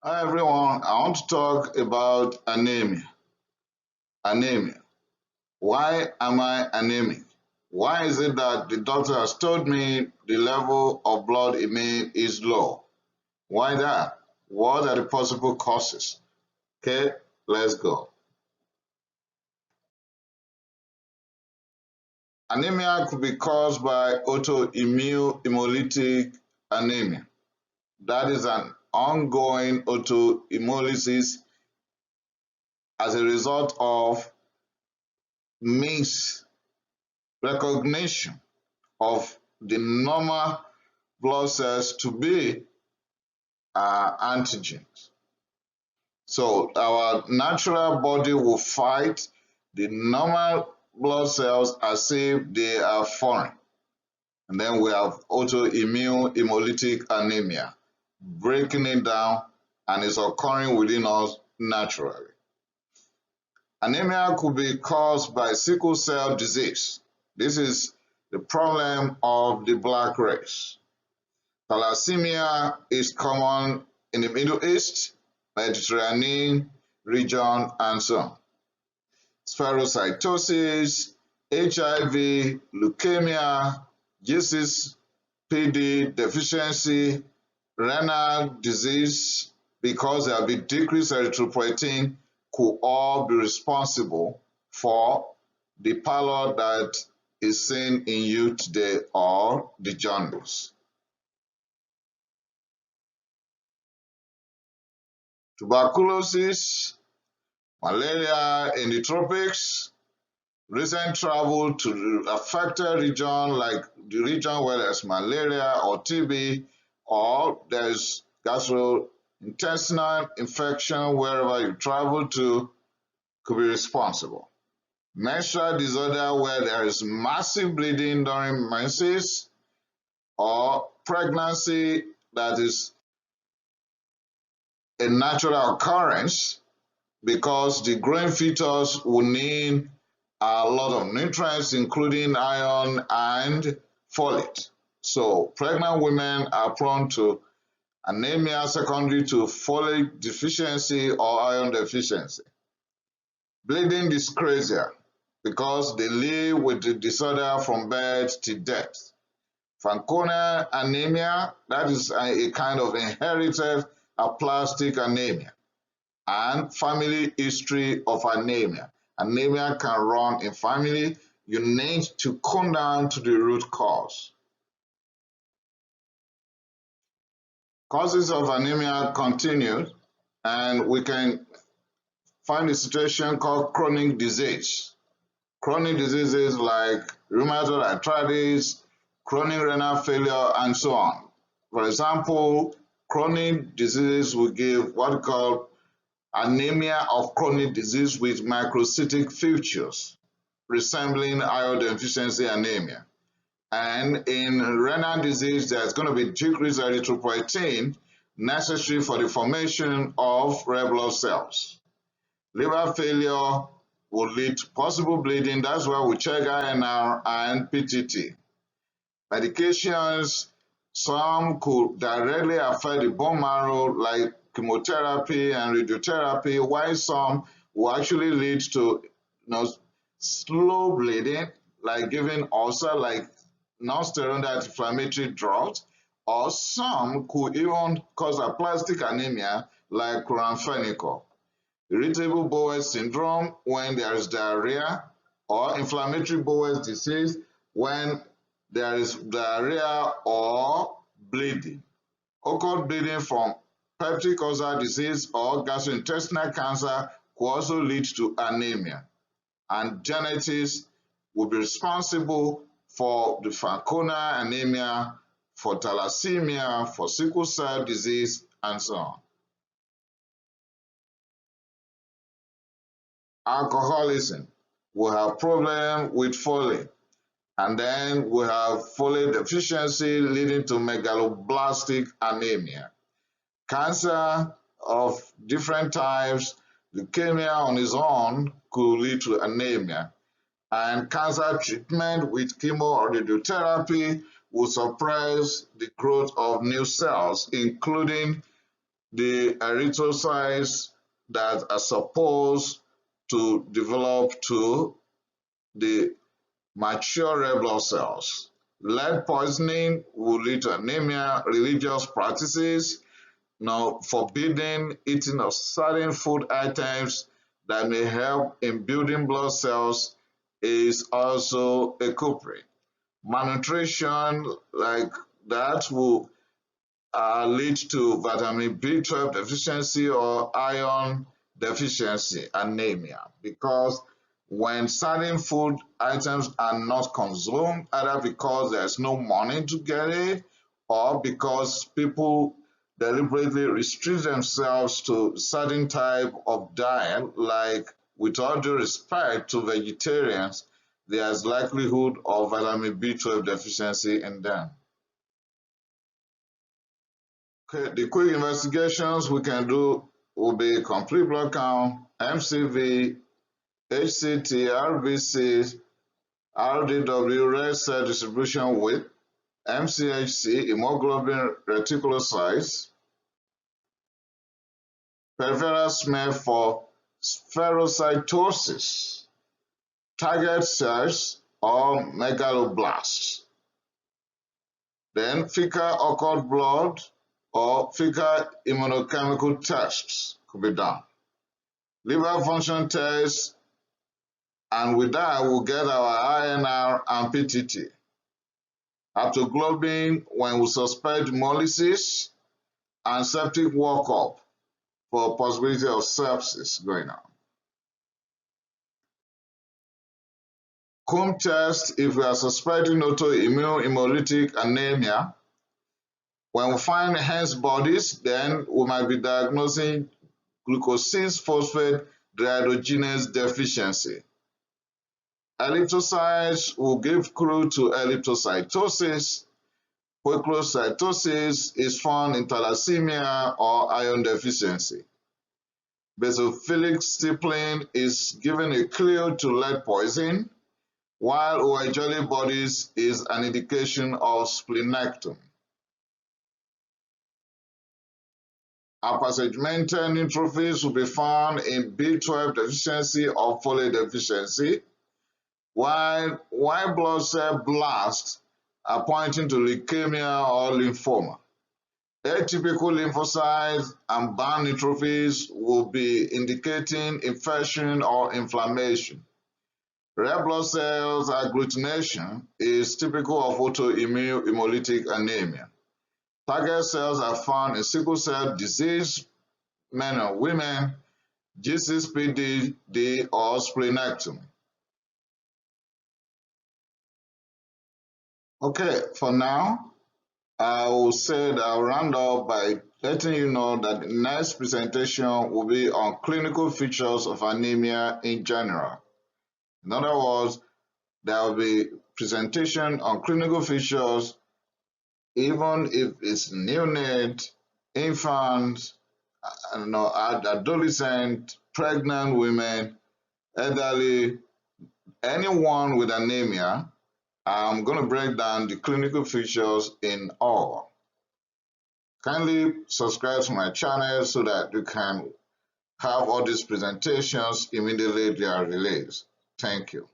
Hi everyone, I want to talk about anemia. Anemia. Why am I anemic? Why is it that the doctor has told me the level of blood in me is low? Why that? What are the possible causes? Okay, let's go. Anemia could be caused by autoimmune hemolytic anemia. That is an ongoing autohemolysis as a result of misrecognition of the normal blood cells to be antigens. So our natural body will fight the normal blood cells as if they are foreign. And then we have autoimmune hemolytic anemia, breaking it down, and it's occurring within us naturally. Anemia could be caused by sickle cell disease. This is the problem of the black race. Thalassemia is common in the Middle East, Mediterranean region, and so on. Spherocytosis, HIV, leukemia, Jesus, PD deficiency, renal disease, because there will be decreased erythropoietin, could all be responsible for the pallor that is seen in you today or the jaundice. Tuberculosis, malaria in the tropics, recent travel to the affected region like the region where there's malaria or TB, or there's gastrointestinal infection wherever you travel to, could be responsible. Menstrual disorder where there is massive bleeding during menses, or pregnancy that is a natural occurrence because the growing fetus will need a lot of nutrients, including iron and folate. So pregnant women are prone to anemia secondary to folate deficiency or iron deficiency. Bleeding dyscrasia, because they live with the disorder from birth to death. Fanconi anemia, that is a kind of inherited aplastic anemia, and family history of anemia. Anemia can run in family. You need to come down to the root cause. Causes of anemia continue, and we can find a situation called chronic disease. Chronic diseases like rheumatoid arthritis, chronic renal failure, and so on. For example, chronic diseases will give what we call anemia of chronic disease with microcytic features, resembling iron deficiency anemia. And in renal disease, there's going to be decreased erythropoietin necessary for the formation of red blood cells. Liver failure will lead to possible bleeding. That's why we check INR and PTT. Medications, some could directly affect the bone marrow, like chemotherapy and radiotherapy, while some will actually lead to slow bleeding, like giving ulcer, like non-steroidal anti-inflammatory drugs, or some could even cause aplastic anemia, like chloramphenicol. Irritable bowel syndrome when there is diarrhea, or inflammatory bowel disease when there is diarrhea or bleeding. Occult bleeding from peptic ulcer disease or gastrointestinal cancer could also lead to anemia. And genetics will be responsible for the Fanconi anemia, for thalassemia, for sickle cell disease, and so on. Alcoholism will have problem with folate, and then we have folate deficiency leading to megaloblastic anemia. Cancer of different types, leukemia on its own could lead to anemia, and cancer treatment with chemo or radiotherapy will suppress the growth of new cells, including the erythrocytes that are supposed to develop to the mature red blood cells. Lead poisoning will lead to anemia. Religious practices, forbidding eating of certain food items that may help in building blood cells is also a culprit. Malnutrition like that will lead to vitamin B12 deficiency or iron deficiency anemia, because when certain food items are not consumed, either because there's no money to get it or because people deliberately restrict themselves to certain type of diet, like with all due respect to vegetarians, there's likelihood of vitamin B12 deficiency in them. Okay, the quick investigations we can do will be complete blood count, MCV, HCT, RBC, RDW, red cell distribution width, MCHC, hemoglobin reticulocytes, peripheral smear for spherocytosis, target cells or megaloblasts. Then fecal occult blood or fecal immunochemical tests could be done. Liver function tests, and with that we'll get our INR and PTT. Haptoglobin when we suspect hemolysis, and septic workup for possibility of sepsis going on. Comb test if we are suspecting autoimmune hemolytic anemia. When we find Heinz bodies, then we might be diagnosing glucose-6-phosphate dehydrogenase deficiency. Elliptocytes will give clue to elliptocytosis. Poikilocytosis is found in thalassemia or iron deficiency. Basophilic stippling is given a clue to lead poisoning, while OH bodies is an indication of splenectomy. Upper-segmental neutrophils will be found in B12 deficiency or folate deficiency, while white blood cell blasts are pointing to leukemia or lymphoma. Atypical lymphocytes and bound neutrophils will be indicating infection or inflammation. Red blood cells agglutination is typical of autoimmune hemolytic anemia. Target cells are found in sickle cell disease, men and women, G6PD or splenectomy. Okay, for now, I will say that I'll round up by letting you know that the next presentation will be on clinical features of anemia in general. In other words, there will be presentation on clinical features even if it's neonate, infant, adolescent, pregnant women, elderly, anyone with anemia. I'm going to break down the clinical features in all. Kindly subscribe to my channel so that you can have all these presentations immediately they are released. Thank you.